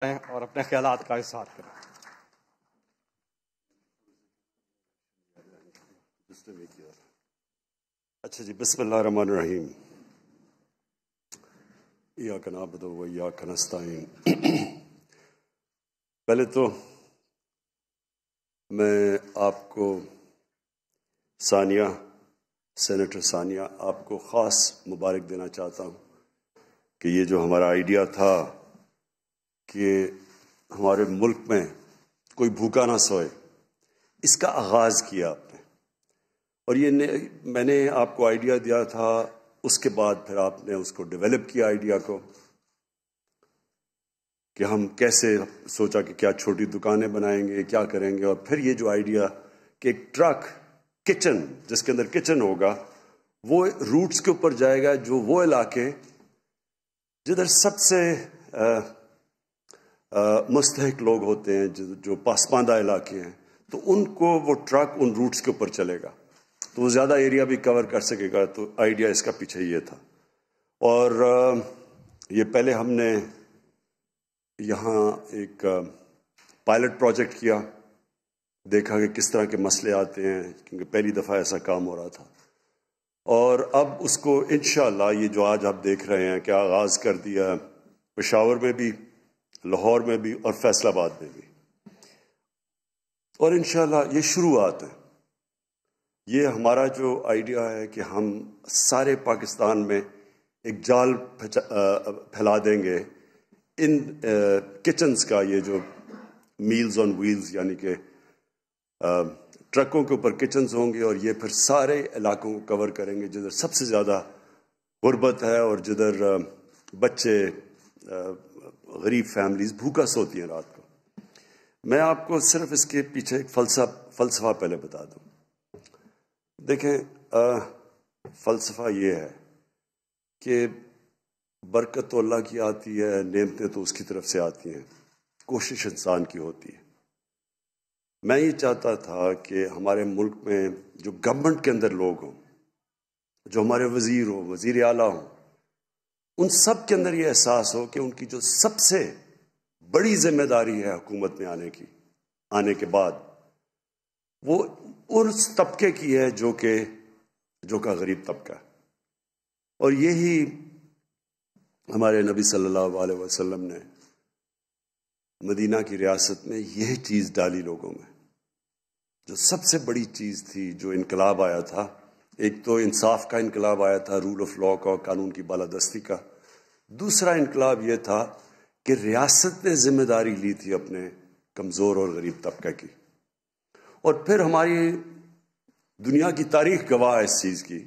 اور اپنے خیالات کا اظہار کریں۔ اچھا جی، بسم اللہ الرحمن الرحیم۔ ایاک نعبد و ایاک نستعین۔ پہلے تو میں آپ کو سینیٹر ثانیہ آپ کو خاص مبارک دینا چاہتا ہوں کہ یہ جو ہمارا آئیڈیا تھا کہ ہمارے ملک میں کوئی بھوکا نہ سوئے، اس کا آغاز کیا آپ نے، اور یہ میں نے آپ کو آئیڈیا دیا تھا، اس کے بعد پھر آپ نے اس کو ڈیولپ کیا آئیڈیا کو کہ ہم کیسے سوچا کہ کیا چھوٹی دکانیں بنائیں گے، کیا کریں گے، اور پھر یہ جو آئیڈیا کہ ایک ٹرک کچن جس کے اندر کچن ہوگا وہ روٹس کے اوپر جائے گا، جو وہ علاقے جدھر سب سے مستحق لوگ ہوتے ہیں، جو پسماندہ علاقے ہیں، تو ان کو وہ ٹرک ان روٹس کے اوپر چلے گا تو وہ زیادہ ایریا بھی کور کر سکے گا۔ تو آئیڈیا اس کا پیچھے یہ تھا، اور یہ پہلے ہم نے یہاں ایک پائلٹ پروجیکٹ کیا، دیکھا کہ کس طرح کے مسئلے آتے ہیں، کیونکہ پہلی دفعہ ایسا کام ہو رہا تھا، اور اب اس کو انشاءاللہ یہ جو آج آپ دیکھ رہے ہیں کہ آغاز کر دیا پشاور میں بھی، لاہور میں بھی، اور فیصل آباد میں بھی، اور انشاءاللہ یہ شروعات ہے۔ یہ ہمارا جو آئیڈیا ہے کہ ہم سارے پاکستان میں ایک جال پھیلا دیں گے ان کچنز کا، یہ جو میلز آن ویلز، یعنی کہ ٹرکوں کے اوپر کچنز ہوں گے، اور یہ پھر سارے علاقوں کو کور کریں گے جدھر سب سے زیادہ غربت ہے اور جدھر بچے، غریب فیملیز بھوکا سوتی ہیں رات کو۔ میں آپ کو صرف اس کے پیچھے ایک فلسفہ پہلے بتا دوں۔ دیکھیں، فلسفہ یہ ہے کہ برکت تو اللہ کی آتی ہے، نعمتیں تو اس کی طرف سے آتی ہیں، کوشش انسان کی ہوتی ہے۔ میں یہ چاہتا تھا کہ ہمارے ملک میں جو گورنمنٹ کے اندر لوگ ہوں، جو ہمارے وزیر ہوں، وزیر اعلیٰ ہوں، ان سب کے اندر یہ احساس ہو کہ ان کی جو سب سے بڑی ذمہ داری ہے حکومت میں آنے کے بعد، وہ اس طبقے کی ہے جو کہ غریب طبقہ ہے۔ اور یہی ہمارے نبی صلی اللہ علیہ وسلم نے مدینہ کی ریاست میں یہ چیز ڈالی لوگوں میں، جو سب سے بڑی چیز تھی، جو انقلاب آیا تھا۔ ایک تو انصاف کا انقلاب آیا تھا، رول آف لاء کا، قانون کی بالادستی کا۔ دوسرا انقلاب یہ تھا کہ ریاست نے ذمہ داری لی تھی اپنے کمزور اور غریب طبقہ کی، اور پھر ہماری دنیا کی تاریخ گواہ ہے اس چیز کی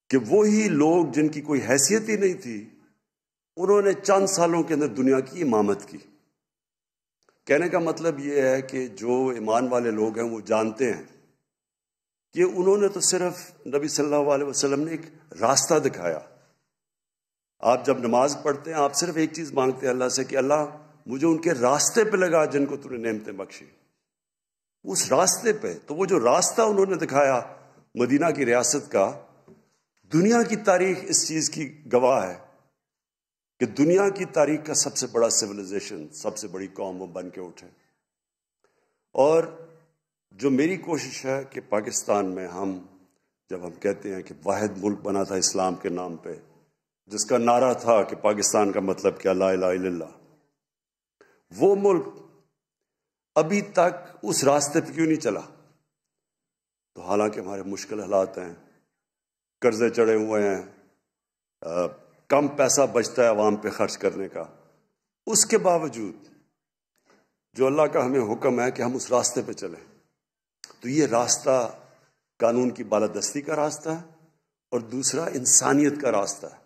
کہ وہی لوگ جن کی کوئی حیثیت ہی نہیں تھی، انہوں نے چند سالوں کے اندر دنیا کی امامت کی۔ کہنے کا مطلب یہ ہے کہ جو ایمان والے لوگ ہیں وہ جانتے ہیں کہ انہوں نے تو صرف نبی صلی اللہ علیہ وسلم نے ایک راستہ دکھایا۔ آپ جب نماز پڑھتے ہیں، آپ صرف ایک چیز مانگتے ہیں اللہ سے کہ اللہ مجھے ان کے راستے پہ لگا جن کو تو نے نعمتیں بخشی، اس راستے پہ۔ تو وہ جو راستہ انہوں نے دکھایا مدینہ کی ریاست کا، دنیا کی تاریخ اس چیز کی گواہ ہے کہ دنیا کی تاریخ کا سب سے بڑا سویلائزیشن، سب سے بڑی قوم وہ بن کے اٹھے۔ اور جو میری کوشش ہے کہ پاکستان میں جب ہم کہتے ہیں کہ واحد ملک بنا تھا اسلام کے نام پہ، جس کا نعرہ تھا کہ پاکستان کا مطلب کیا، لا الہ الا اللہ، وہ ملک ابھی تک اس راستے پہ کیوں نہیں چلا؟ تو حالانکہ ہمارے مشکل حالات ہیں، قرضے چڑھے ہوئے ہیں، کم پیسہ بچتا ہے عوام پہ خرچ کرنے کا، اس کے باوجود جو اللہ کا ہمیں حکم ہے کہ ہم اس راستے پہ چلیں، تو یہ راستہ قانون کی بالادستی کا راستہ ہے، اور دوسرا انسانیت کا راستہ ہے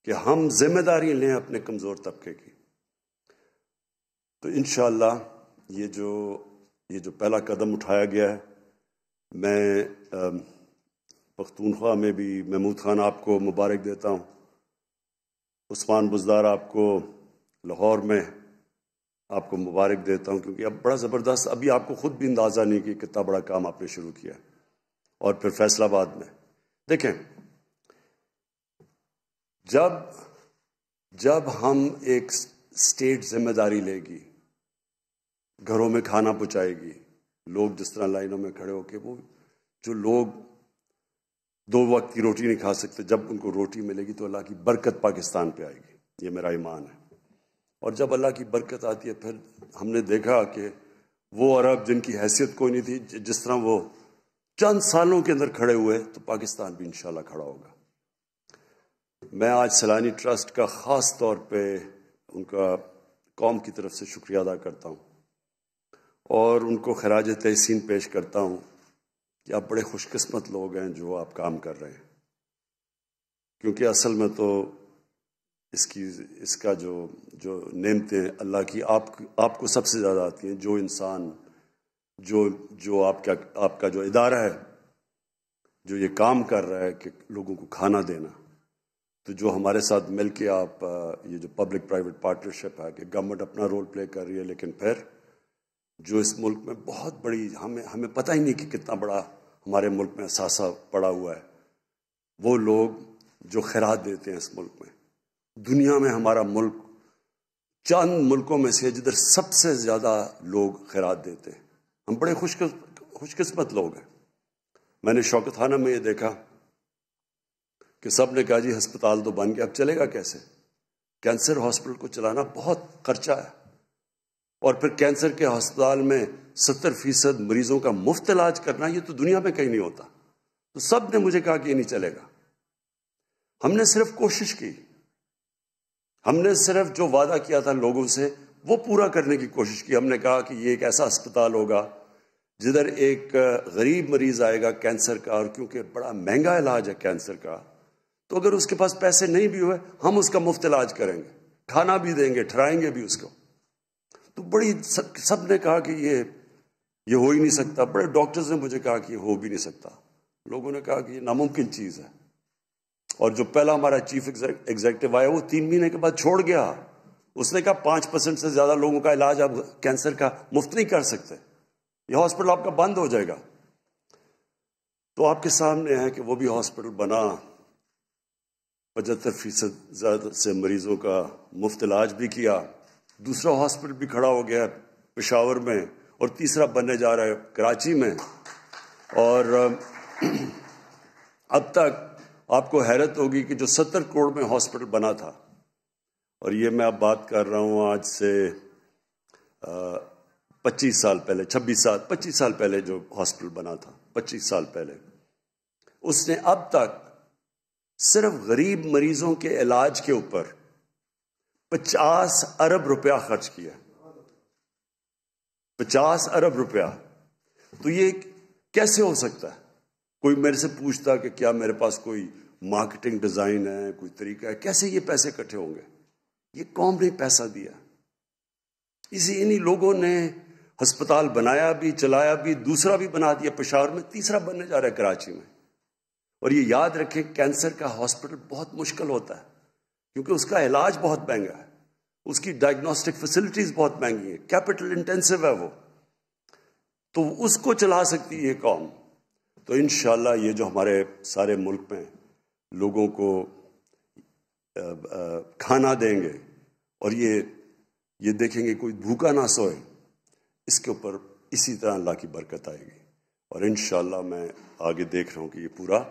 کہ ہم ذمہ داری لیں اپنے کمزور طبقے کی۔ تو انشاءاللہ یہ جو پہلا قدم اٹھایا گیا ہے، میں پختونخوا میں بھی محمود خان آپ کو مبارک دیتا ہوں، عثمان بزدار آپ کو لاہور میں آپ کو مبارک دیتا ہوں، کیونکہ اب بڑا زبردست، ابھی آپ کو خود بھی اندازہ نہیں کہ کتنا بڑا کام آپ نے شروع کیا۔ اور پھر فیصل آباد میں دیکھیں، جب ہم ایک اسٹیٹ ذمہ داری لے گی، گھروں میں کھانا پہنچائے گی، لوگ جس طرح لائنوں میں کھڑے ہو کے، وہ جو لوگ 2 وقت کی روٹی نہیں کھا سکتے، جب ان کو روٹی ملے گی تو اللہ کی برکت پاکستان پہ آئے گی، یہ میرا ایمان ہے۔ اور جب اللہ کی برکت آتی ہے، پھر ہم نے دیکھا کہ وہ عرب جن کی حیثیت کوئی نہیں تھی، جس طرح وہ چند سالوں کے اندر کھڑے ہوئے، تو پاکستان بھی انشاءاللہ کھڑا ہوگا۔ میں آج سیلانی ٹرسٹ کا خاص طور پہ ان کا قوم کی طرف سے شکریہ ادا کرتا ہوں اور ان کو خراج تحسین پیش کرتا ہوں کہ آپ بڑے خوش قسمت لوگ ہیں جو آپ کام کر رہے ہیں، کیونکہ اصل میں تو اس کا جو نعمتیں اللہ کی آپ کو سب سے زیادہ آتی ہیں۔ جو انسان جو آپ کا جو ادارہ ہے، جو یہ کام کر رہا ہے کہ لوگوں کو کھانا دینا، تو جو ہمارے ساتھ مل کے آپ یہ جو پبلک پرائیویٹ پارٹنرشپ ہے کہ گورنمنٹ اپنا رول پلے کر رہی ہے، لیکن پھر جو اس ملک میں بہت بڑی ہمیں پتہ ہی نہیں کہ کتنا بڑا ہمارے ملک میں اثاثہ پڑا ہوا ہے، وہ لوگ جو خیرات دیتے ہیں اس ملک میں۔ دنیا میں ہمارا ملک چند ملکوں میں سے جدھر سب سے زیادہ لوگ خیرات دیتے ہیں۔ ہم بڑے خوش قسمت لوگ ہیں۔ میں نے شوکت خانہ میں یہ دیکھا کہ سب نے کہا جی ہسپتال تو بن گیا، اب چلے گا کیسے؟ کینسر ہاسپٹل کو چلانا بہت خرچہ ہے، اور پھر کینسر کے ہسپتال میں 70% مریضوں کا مفت علاج کرنا، یہ تو دنیا میں کہیں نہیں ہوتا۔ تو سب نے مجھے کہا کہ یہ نہیں چلے گا۔ ہم نے صرف کوشش کی، ہم نے صرف جو وعدہ کیا تھا لوگوں سے وہ پورا کرنے کی کوشش کی۔ ہم نے کہا کہ یہ ایک ایسا ہسپتال ہوگا جدھر ایک غریب مریض آئے گا کینسر کا، اور کیونکہ بڑا مہنگا علاج ہے کینسر کا، تو اگر اس کے پاس پیسے نہیں بھی ہوئے، ہم اس کا مفت علاج کریں گے، کھانا بھی دیں گے، ٹھہرائیں گے بھی اس کو۔ تو سب نے کہا کہ یہ ہو ہی نہیں سکتا۔ بڑے ڈاکٹرز نے مجھے کہا کہ یہ ہو بھی نہیں سکتا، لوگوں نے کہا کہ یہ ناممکن چیز ہے۔ اور جو پہلا ہمارا چیف ایگزیکٹو آیا وہ 3 مہینے کے بعد چھوڑ گیا۔ اس نے کہا 5% سے زیادہ لوگوں کا علاج آپ کینسر کا مفت نہیں کر سکتے، یہ ہاسپٹل آپ کا بند ہو جائے گا۔ تو آپ کے سامنے ہے کہ وہ بھی ہاسپٹل بنا، 75% زیادہ سے مریضوں کا مفت علاج بھی کیا، دوسرا ہاسپٹل بھی کھڑا ہو گیا پشاور میں، اور تیسرا بننے جا رہا ہے کراچی میں۔ اور اب تک آپ کو حیرت ہوگی کہ جو 70 کروڑ میں ہاسپٹل بنا تھا، اور یہ میں اب بات کر رہا ہوں آج سے 25 سال پہلے، 25 سال پہلے جو ہاسپٹل بنا تھا، 25 سال پہلے، اس نے اب تک صرف غریب مریضوں کے علاج کے اوپر 50 ارب روپیہ خرچ کیا۔ 50 ارب روپیہ۔ تو یہ کیسے ہو سکتا ہے؟ کوئی میرے سے پوچھتا کہ کیا میرے پاس کوئی مارکیٹنگ ڈیزائن ہے، کوئی طریقہ ہے، کیسے یہ پیسے اکٹھے ہوں گے؟ یہ قوم نے پیسہ دیا، انہی لوگوں نے ہسپتال بنایا بھی، چلایا بھی، دوسرا بھی بنا دیا پشاور میں، تیسرا بننے جا رہا ہے کراچی میں۔ اور یہ یاد رکھیں کینسر کا ہاسپٹل بہت مشکل ہوتا ہے، کیونکہ اس کا علاج بہت مہنگا ہے، اس کی ڈائگنوسٹک فیسلٹیز بہت مہنگی ہیں، کیپٹل انٹینسو ہے وہ، تو اس کو چلا سکتی ہے یہ قوم۔ تو انشاءاللہ یہ جو ہمارے سارے ملک میں لوگوں کو کھانا دیں گے، اور یہ دیکھیں گے کوئی بھوکا نہ سوئے، اس کے اوپر اسی طرح اللہ کی برکت آئے گی۔ اور انشاءاللہ میں آگے دیکھ رہا ہوں کہ یہ پورا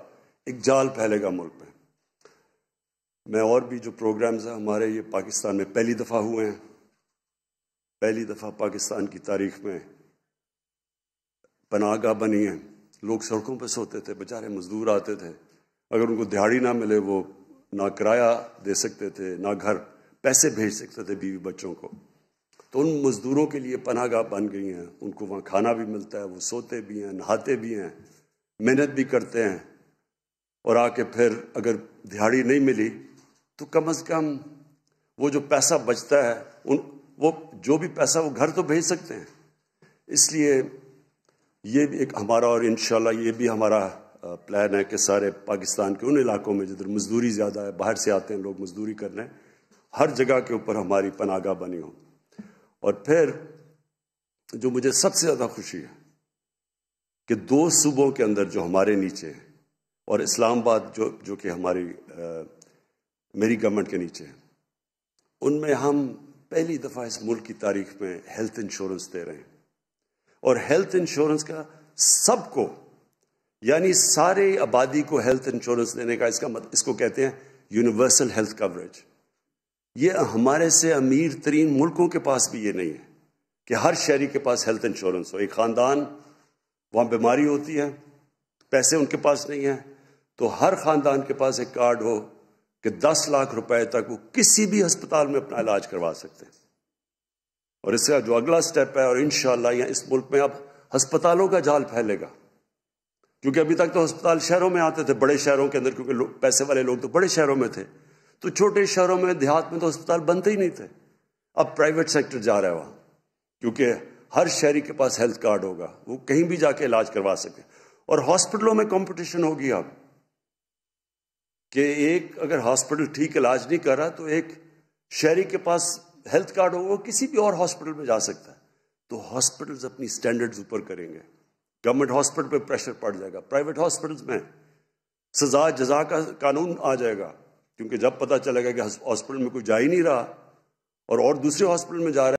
ایک جال پھیلے گا ملک میں۔ میں اور بھی جو پروگرامز ہیں ہمارے، یہ پاکستان میں پہلی دفعہ ہوئے ہیں، پہلی دفعہ پاکستان کی تاریخ میں پناہ گاہ بنی ہیں۔ لوگ سڑکوں پہ سوتے تھے، بیچارے مزدور آتے تھے، اگر ان کو دہاڑی نہ ملے وہ نہ کرایہ دے سکتے تھے، نہ گھر پیسے بھیج سکتے تھے بیوی بچوں کو، تو ان مزدوروں کے لیے پناہ گاہ بن گئی ہیں، ان کو وہاں کھانا بھی ملتا ہے، وہ سوتے بھی ہیں، نہاتے بھی ہیں، محنت بھی کرتے ہیں، اور آ کے پھر اگر دہاڑی نہیں ملی تو کم از کم وہ جو پیسہ بچتا ہے، وہ جو بھی پیسہ وہ گھر تو بھیج سکتے ہیں۔ اس لیے یہ بھی ایک ہمارا، اور انشاءاللہ یہ بھی ہمارا پلان ہے کہ سارے پاکستان کے ان علاقوں میں جدھر مزدوری زیادہ ہے، باہر سے آتے ہیں لوگ مزدوری کرنے، ہر جگہ کے اوپر ہماری پناہ گاہ بنی ہوں۔ اور پھر جو مجھے سب سے زیادہ خوشی ہے کہ 2 صوبوں کے اندر جو ہمارے نیچے ہیں، اور اسلام آباد جو کہ میری گورنمنٹ کے نیچے ہیں، ان میں ہم پہلی دفعہ اس ملک کی تاریخ میں ہیلتھ انشورنس دے رہے ہیں، اور ہیلتھ انشورنس کا سب کو، یعنی سارے آبادی کو ہیلتھ انشورنس دینے کا اس کو کہتے ہیں یونیورسل ہیلتھ کوریج۔ یہ ہمارے سے امیر ترین ملکوں کے پاس بھی یہ نہیں ہے کہ ہر شہری کے پاس ہیلتھ انشورنس ہو۔ ایک خاندان وہاں بیماری ہوتی ہے، پیسے ان کے پاس نہیں ہیں، تو ہر خاندان کے پاس ایک کارڈ ہو کہ 10 لاکھ روپے تک وہ کسی بھی ہسپتال میں اپنا علاج کروا سکتے ہیں۔ اور اس کا جو اگلا سٹیپ ہے، اور انشاءاللہ یہاں اس ملک میں اب ہسپتالوں کا جال پھیلے گا، کیونکہ ابھی تک تو ہسپتال شہروں میں آتے تھے، بڑے شہروں کے اندر، کیونکہ پیسے والے لوگ تو بڑے شہروں میں تھے، تو چھوٹے شہروں میں، دیہات میں تو ہسپتال بنتے ہی نہیں تھے۔ اب پرائیویٹ سیکٹر جا رہا ہے وہاں، کیونکہ ہر شہری کے پاس ہیلتھ کارڈ ہوگا، وہ کہیں بھی جا کے علاج کروا سکے۔ اور ہاسپٹلوں میں کمپٹیشن ہوگی اب، کہ ایک اگر ہاسپٹل ٹھیک علاج نہیں کر رہا تو ایک شہری کے پاس ہیلتھ کارڈ ہوگا، وہ کسی بھی اور ہاسپٹل میں جا سکتا ہے۔ تو ہاسپٹلز اپنی سٹینڈرڈز اوپر کریں گے، گورنمنٹ ہاسپٹل پہ پریشر پڑ جائے گا، پرائیویٹ ہاسپٹلز میں سزا جزا کا قانون آ جائے گا، کیونکہ جب پتہ چلے گا کہ ہاسپٹل میں کوئی جا ہی نہیں رہا اور دوسرے ہاسپٹل میں جا رہا ہے